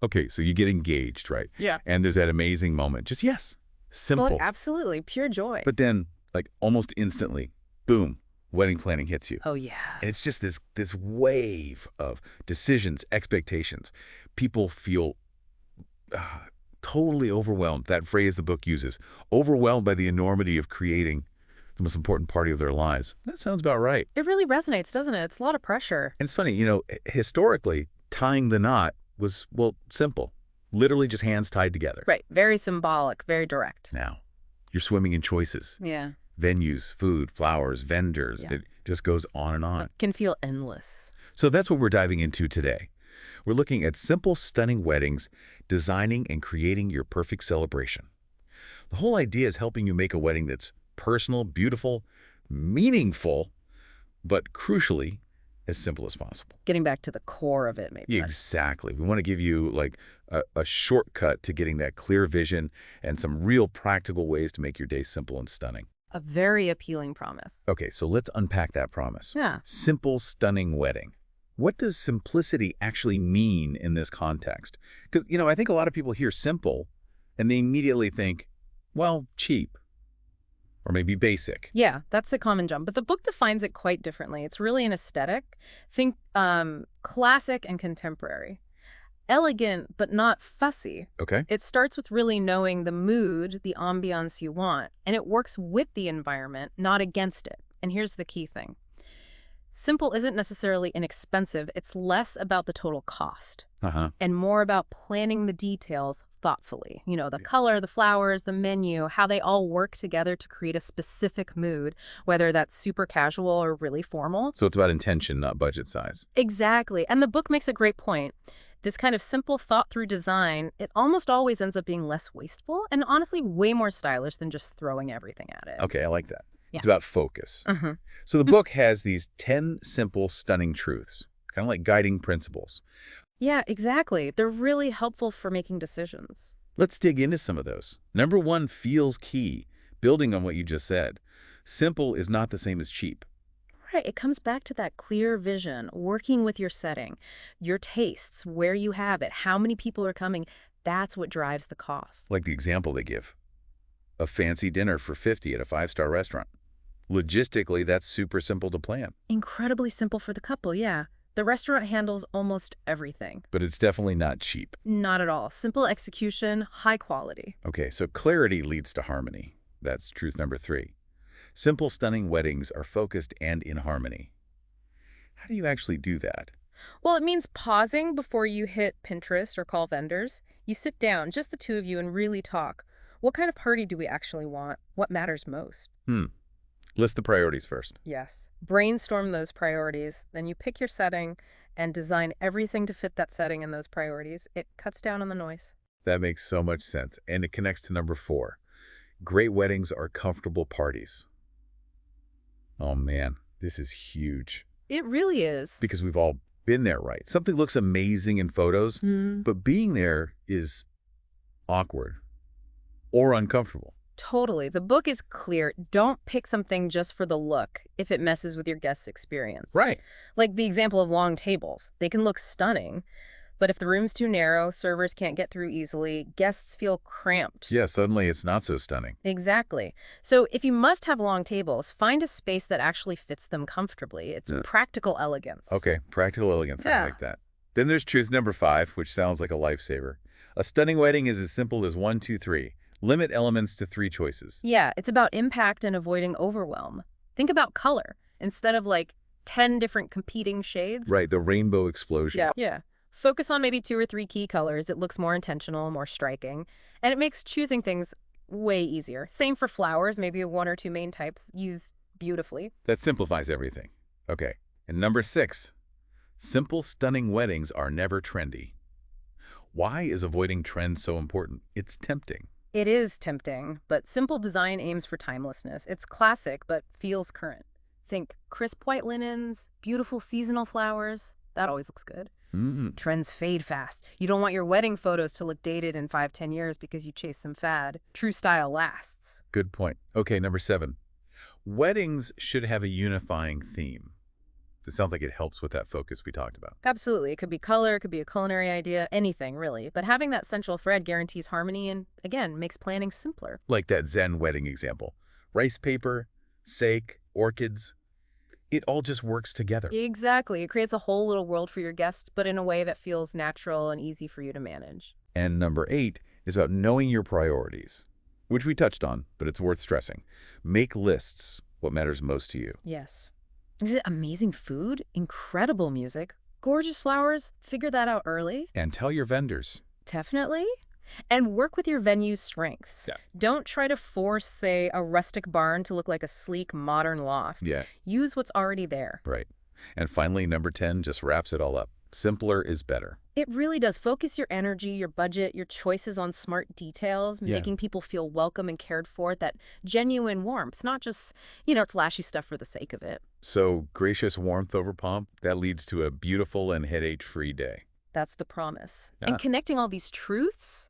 Okay, so you get engaged, right? Yeah. And there's that amazing moment. Just yes, Well, simple. absolutely. Pure joy. But then, like almost instantly, boom, wedding planning hits you. Oh, yeah. And it's just this wave of decisions, expectations. People feel uh, totally overwhelmed. That phrase the book uses, overwhelmed by the enormity of creating the most important party of their lives. That sounds about right. It really resonates, doesn't it? It's a lot of pressure. And it's funny, historically, tying the knot was, well, simple. Literally just hands tied together. Right. Very symbolic, very direct. Now, you're swimming in choices, Yeah. venues, food, flowers, vendors. Yeah. It just goes on and on. It can feel endless. So that's what we're diving into today. We're looking at simple, stunning weddings, designing and creating your perfect celebration. The whole idea is helping you make a wedding that's personal, beautiful, meaningful, but crucially, as simple as possible. Getting back to the core of it, maybe. Exactly. We want to give you like a shortcut to getting that clear vision and some real practical ways to make your day simple and stunning. A very appealing promise. Okay, so let's unpack that promise. Yeah. Simple, stunning wedding. What does simplicity actually mean in this context? Because, I think a lot of people hear simple and they immediately think, well, cheap or maybe basic. Yeah, that's a common jump. But the book defines it quite differently. It's really an aesthetic. Think classic and contemporary. Elegant, but not fussy. Okay. It starts with really knowing the mood, the ambiance you want, and it works with the environment, not against it. And here's the key thing. Simple isn't necessarily inexpensive. It's less about the total cost Uh-huh. and more about planning the details thoughtfully. The color, the flowers, the menu, how they all work together to create a specific mood, whether that's super casual or really formal. So it's about intention, not budget size. Exactly. And the book makes a great point. This kind of simple, thought-through design, it almost always ends up being less wasteful and honestly way more stylish than just throwing everything at it. Okay, I like that. Yeah. It's about focus. Mm-hmm. So the book has these 10 simple, stunning truths, kind of like guiding principles. Yeah, exactly. They're really helpful for making decisions. Let's dig into some of those. Number 1, feels key. Building on what you just said, simple is not the same as cheap. Right. It comes back to that clear vision, working with your setting, your tastes, where you have it, how many people are coming. That's what drives the cost. Like the example they give. A fancy dinner for 50 at a 5-star restaurant. Logistically, that's super simple to plan. Incredibly simple for the couple, yeah. The restaurant handles almost everything. But it's definitely not cheap. Not at all. Simple execution, high quality. Okay, so clarity leads to harmony. That's truth number 3. Simple, stunning weddings are focused and in harmony. How do you actually do that? Well, it means pausing before you hit Pinterest or call vendors. You sit down, just the two of you, and really talk. What kind of party do we actually want? What matters most? List the priorities first. Yes. Brainstorm those priorities. Then you pick your setting and design everything to fit that setting and those priorities. It cuts down on the noise. That makes so much sense. And it connects to number 4. Great weddings are comfortable parties. Oh man, this is huge. It really is. Because we've all been there, right? Something looks amazing in photos, but being there is awkward or uncomfortable. Totally. The book is clear. Don't pick something just for the look if it messes with your guest's experience. Right. Like the example of long tables. They can look stunning, but if the room's too narrow, servers can't get through easily, guests feel cramped. Yeah, suddenly it's not so stunning. Exactly. So if you must have long tables, find a space that actually fits them comfortably. It's practical elegance. Okay, practical elegance. I Yeah. like that. Then there's truth number 5, which sounds like a lifesaver. A stunning wedding is as simple as 1, 2, 3. Limit elements to 3 choices. Yeah, it's about impact and avoiding overwhelm. Think about color instead of like 10 different competing shades. Right, the rainbow explosion. Yeah. Focus on maybe 2 or 3 key colors. It looks more intentional, more striking, and it makes choosing things way easier. Same for flowers, maybe 1 or 2 main types used beautifully. That simplifies everything. Okay, and number 6, simple, stunning weddings are never trendy. Why is avoiding trends so important? It's tempting. It is tempting, but simple design aims for timelessness. It's classic, but feels current. Think crisp white linens, beautiful seasonal flowers. That always looks good. Trends fade fast. You don't want your wedding photos to look dated in 5, 10 years because you chased some fad. True style lasts. Good point. Okay, number 7. Weddings should have a unifying theme. It sounds like it helps with that focus we talked about. Absolutely. It could be color, it could be a culinary idea, anything really. But having that central thread guarantees harmony and, again, makes planning simpler. Like that Zen wedding example. Rice paper, sake, orchids. It all just works together. Exactly. It creates a whole little world for your guest, but in a way that feels natural and easy for you to manage. And number 8 is about knowing your priorities, which we touched on, but it's worth stressing. Make lists, what matters most to you. Yes. Is it amazing food? Incredible music? Gorgeous flowers? Figure that out early. And tell your vendors. Definitely. And work with your venue's strengths. Yeah. Don't try to force, say, a rustic barn to look like a sleek, modern loft. Yeah, Use what's already there. right. And finally, number 10 just wraps it all up. Simpler is better. It really does. Focus your energy, your budget, your choices on smart details, Yeah. making people feel welcome and cared for, that genuine warmth, not just, flashy stuff for the sake of it. So gracious warmth over pomp, that leads to a beautiful and headache-free day. That's the promise. Yeah. And connecting all these truths,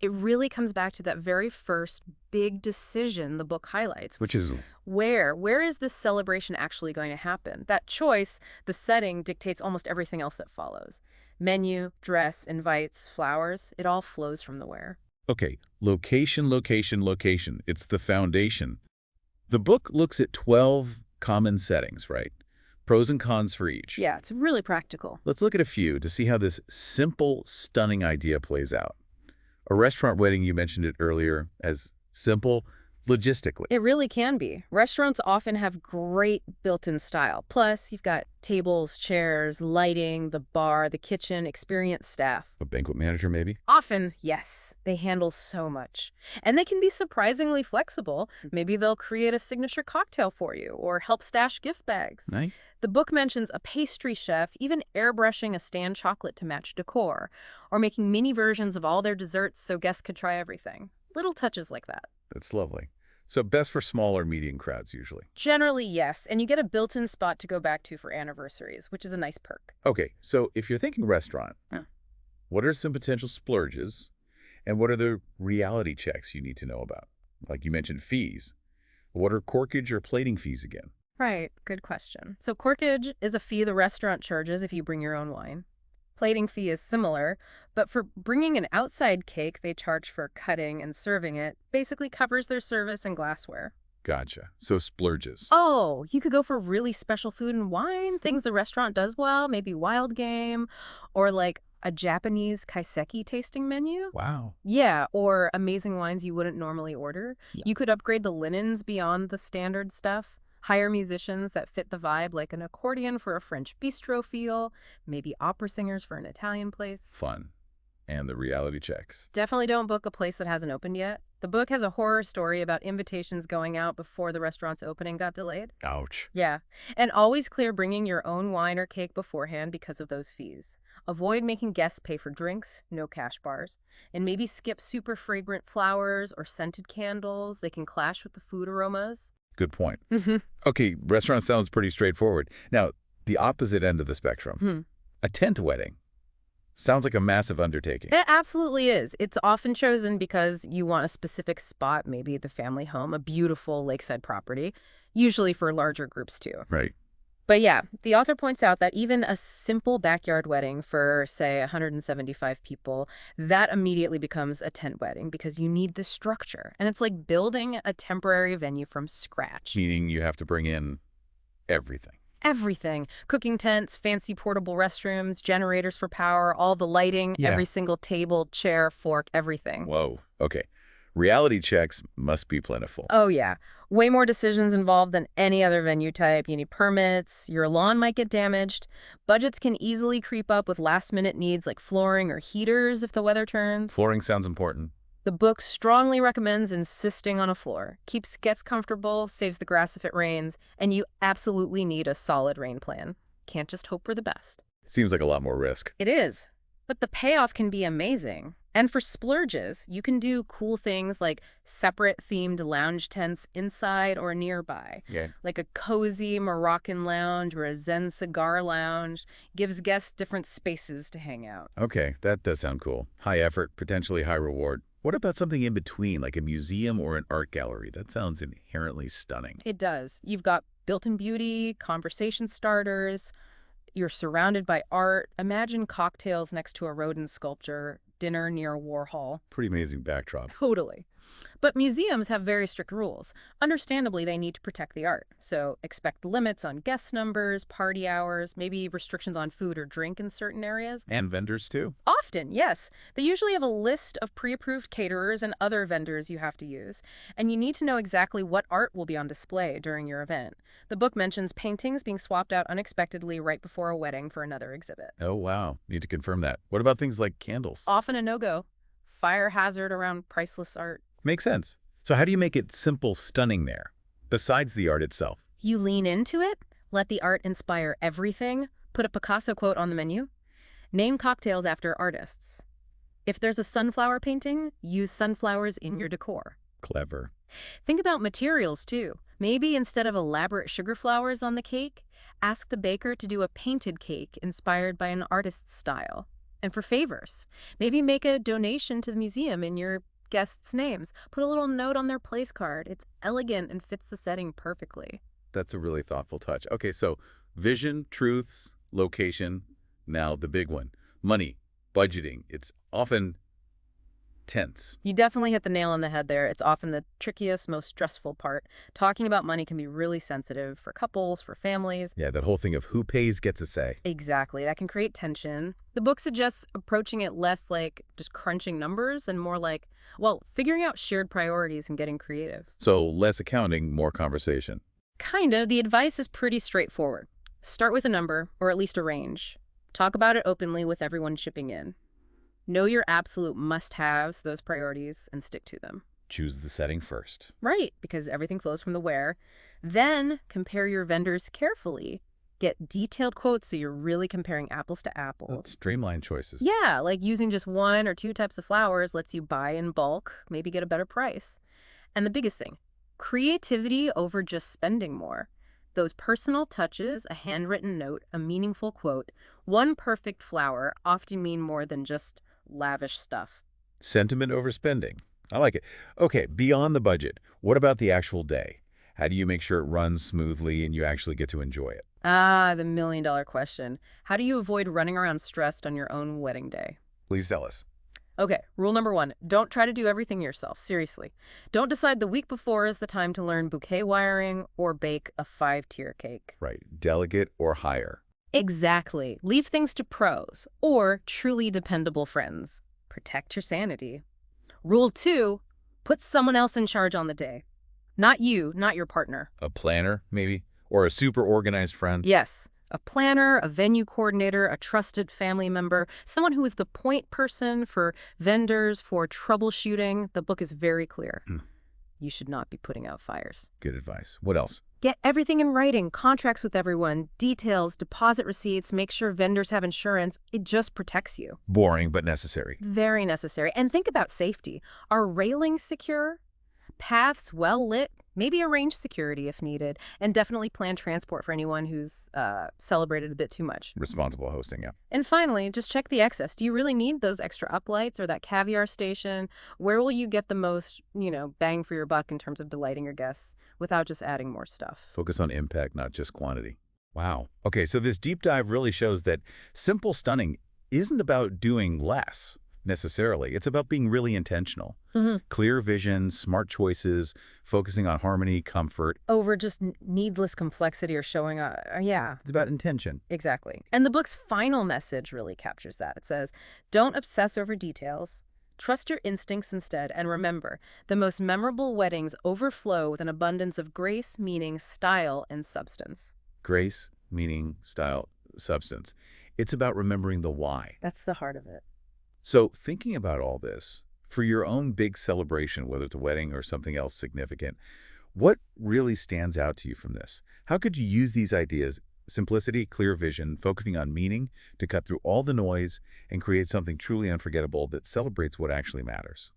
it really comes back to that very first big decision the book highlights. Which is, Where is this celebration actually going to happen? That choice, the setting, dictates almost everything else that follows. Menu, dress, invites, flowers, it all flows from the where. okay, location, location, location. It's the foundation. The book looks at 12 common settings, right? Pros and cons for each. Yeah, it's really practical. Let's look at a few to see how this simple, stunning idea plays out. A restaurant wedding, you mentioned it earlier, as simple logistically. It really can be. Restaurants often have great built-in style. Plus, you've got tables, chairs, lighting, the bar, the kitchen, experienced staff. A banquet manager, maybe? Often, yes, they handle so much. And they can be surprisingly flexible. Maybe they'll create a signature cocktail for you or help stash gift bags. Nice. The book mentions a pastry chef even airbrushing a stand chocolate to match decor, or making mini versions of all their desserts so guests could try everything. Little touches like that. That's lovely. So best for small or medium crowds, usually. Generally, yes, and you get a built-in spot to go back to for anniversaries, which is a nice perk. Okay, so if you're thinking restaurant, Yeah. what are some potential splurges, and what are the reality checks you need to know about? Like you mentioned fees. What are corkage or plating fees again? Right, good question. So corkage is a fee the restaurant charges if you bring your own wine. Plating fee is similar, but for bringing an outside cake they charge for cutting and serving it basically covers their service and glassware. Gotcha. So splurges. Oh, you could go for really special food and wine, things the restaurant does well, maybe wild game, or like a Japanese kaiseki tasting menu. Wow. Yeah, or amazing wines you wouldn't normally order. Yeah. You could upgrade the linens beyond the standard stuff. Hire musicians that fit the vibe, like an accordion for a French bistro feel, maybe opera singers for an Italian place. Fun. And the reality checks. Definitely don't book a place that hasn't opened yet. The book has a horror story about invitations going out before the restaurant's opening got delayed. Ouch. Yeah, and always clear bringing your own wine or cake beforehand because of those fees. Avoid making guests pay for drinks, no cash bars, and maybe skip super fragrant flowers or scented candles. They can clash with the food aromas. Good point. Mm-hmm. Okay, restaurant sounds pretty straightforward. Now, the opposite end of the spectrum. Hmm. A tent wedding. Sounds like a massive undertaking. It absolutely is. It's often chosen because you want a specific spot, maybe the family home, a beautiful lakeside property, usually for larger groups too. Right. But yeah, the author points out that even a simple backyard wedding for, say, 175 people, that immediately becomes a tent wedding because you need the structure. And it's like building a temporary venue from scratch. Meaning you have to bring in everything. Everything. Cooking tents, fancy portable restrooms, generators for power, all the lighting, Yeah. every single table, chair, fork, everything. Whoa. Okay. Reality checks must be plentiful. Oh, yeah. Way more decisions involved than any other venue type. You need permits, your lawn might get damaged. Budgets can easily creep up with last-minute needs like flooring or heaters if the weather turns. Flooring sounds important. The book strongly recommends insisting on a floor. Keeps guests comfortable, saves the grass if it rains, and you absolutely need a solid rain plan. Can't just hope for the best. Seems like a lot more risk. It is. But the payoff can be amazing. And for splurges, you can do cool things like separate themed lounge tents inside or nearby. Yeah. Like a cozy Moroccan lounge or a Zen cigar lounge gives guests different spaces to hang out. Okay, that does sound cool. High effort, potentially high reward. What about something in between, like a museum or an art gallery? That sounds inherently stunning. It does. You've got built-in beauty, conversation starters, you're surrounded by art. Imagine cocktails next to a Rodin sculpture, dinner near Warhol. Pretty amazing backdrop. Totally. But museums have very strict rules. Understandably, they need to protect the art. So expect limits on guest numbers, party hours, maybe restrictions on food or drink in certain areas. And vendors, too. Often, yes. They usually have a list of pre-approved caterers and other vendors you have to use. And you need to know exactly what art will be on display during your event. The book mentions paintings being swapped out unexpectedly right before a wedding for another exhibit. Oh, wow. Need to confirm that. What about things like candles? Often a no-go. Fire hazard around priceless art. Makes sense. So how do you make it simple, stunning there, besides the art itself? You lean into it, let the art inspire everything, put a Picasso quote on the menu, name cocktails after artists. If there's a sunflower painting, use sunflowers in your decor. Clever. Think about materials, too. Maybe instead of elaborate sugar flowers on the cake, ask the baker to do a painted cake inspired by an artist's style. And for favors, maybe make a donation to the museum in your guests' names. Put a little note on their place card. It's elegant and fits the setting perfectly. That's a really thoughtful touch. Okay, so vision, truths, location. Now the big one, money, budgeting. It's often tense. You definitely hit the nail on the head there. It's often the trickiest, most stressful part. Talking about money can be really sensitive for couples, for families. Yeah, that whole thing of who pays gets a say. Exactly. That can create tension. The book suggests approaching it less like just crunching numbers and more like, well, figuring out shared priorities and getting creative. So less accounting, more conversation. Kind of. The advice is pretty straightforward. Start with a number, or at least a range. Talk about it openly with everyone chipping in. Know your absolute must-haves, those priorities, and stick to them. Choose the setting first. Right, because everything flows from the where. Then compare your vendors carefully. Get detailed quotes so you're really comparing apples to apples. Streamlined choices. Yeah, like using just 1 or 2 types of flowers lets you buy in bulk, maybe get a better price. And the biggest thing, creativity over just spending more. Those personal touches, a handwritten note, a meaningful quote, one perfect flower often mean more than just lavish stuff. Sentiment over spending. I like it. Okay, beyond the budget, what about the actual day? How do you make sure it runs smoothly and you actually get to enjoy it? Ah, the million-dollar question. How do you avoid running around stressed on your own wedding day? Please tell us. Okay, rule number 1, don't try to do everything yourself, seriously. Don't decide the week before is the time to learn bouquet wiring or bake a 5-tier cake. Right, delegate or hire. Exactly. Leave things to pros or truly dependable friends. Protect your sanity. Rule 2, put someone else in charge on the day. Not you, not your partner. A planner, maybe? Or a super organized friend? Yes, a planner, a venue coordinator, a trusted family member, someone who is the point person for vendors, for troubleshooting. The book is very clear. You should not be putting out fires. Good advice. What else? Get everything in writing, contracts with everyone, details, deposit receipts, make sure vendors have insurance. It just protects you. Boring but necessary. Very necessary. And think about safety. Are railings secure? Paths well lit? Maybe arrange security if needed. And definitely plan transport for anyone who's celebrated a bit too much. Responsible hosting, yeah. And finally, just check the excess. Do you really need those extra uplights or that caviar station? Where will you get the most, bang for your buck in terms of delighting your guests without just adding more stuff? Focus on impact, not just quantity. Wow. Okay, so this deep dive really shows that simple stunning isn't about doing less necessarily. It's about being really intentional. Clear vision, smart choices, focusing on harmony, comfort. Over just needless complexity or showing up. Yeah. It's about intention. Exactly. And the book's final message really captures that. It says, don't obsess over details. Trust your instincts instead, and remember, the most memorable weddings overflow with an abundance of grace, meaning, style, and substance. Grace, meaning, style, substance. It's about remembering the why. That's the heart of it. So thinking about all this, for your own big celebration, whether it's a wedding or something else significant, what really stands out to you from this? How could you use these ideas, simplicity, clear vision, focusing on meaning, to cut through all the noise and create something truly unforgettable that celebrates what actually matters?